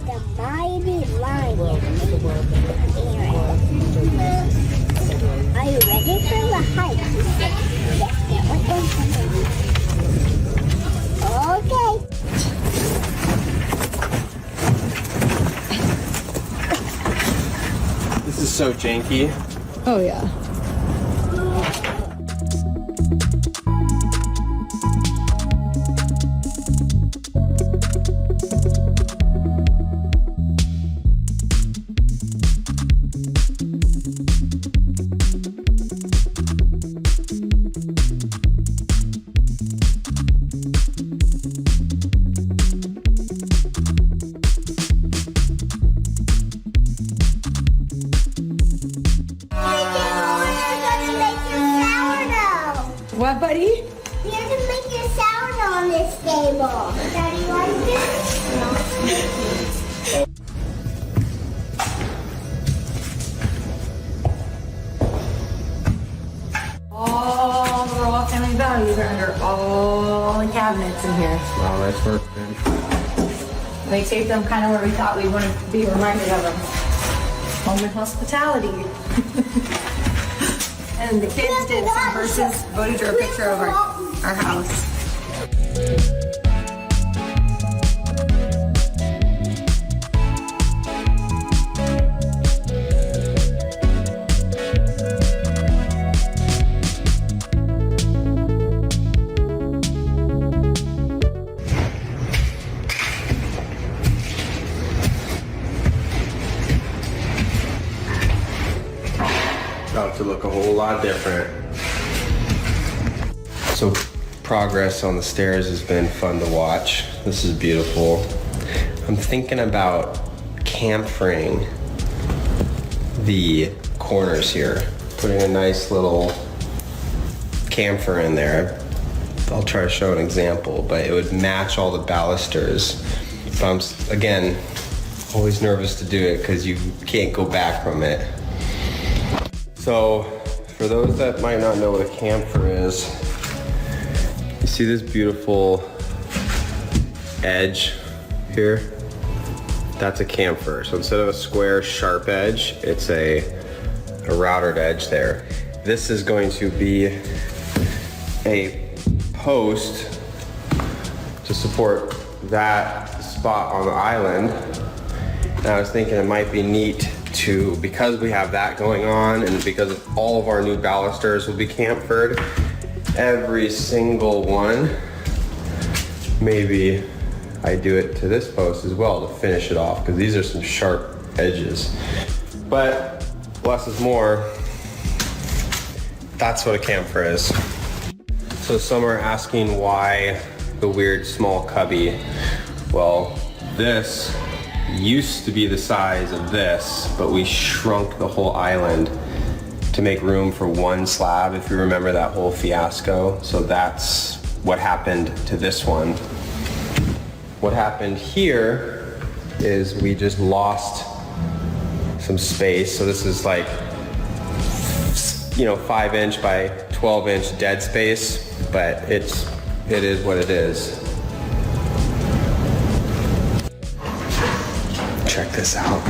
the mighty lion. Are you ready for the hike? Okay. This is so janky. Oh yeah. What, buddy? You have to make your sourdough on this table. Daddy, like this? No. All the Roloff family values are under all the cabinets in here. Wow, nice work, man. They taped them kind of where we thought we wouldn't be reminded of them. Home and hospitality. And the kids did some verses. Bode drew a picture of our house. About to look a whole lot different. So progress on the stairs has been fun to watch. This is beautiful. I'm thinking about chamfering the corners here, putting a nice little chamfer in there. I'll try to show an example, but it would match all the balusters. But I'm, again, always nervous to do it because you can't go back from it. So, for those that might not know what a chamfer is, you see this beautiful edge here? That's a chamfer. So instead of a square sharp edge, it's a routed edge there. This is going to be a post to support that spot on the island. And I was thinking it might be neat to, because we have that going on and because all of our new balusters will be chamfered, every single one, maybe I do it to this post as well to finish it off, because these are some sharp edges. But less is more. That's what a chamfer is. So some are asking why the weird small cubby. Well, this used to be the size of this, but we shrunk the whole island to make room for one slab, if you remember that whole fiasco. So that's what happened to this one. What happened here is we just lost some space. So this is like, 5-inch by 12-inch dead space, but it is what it is. Check this out.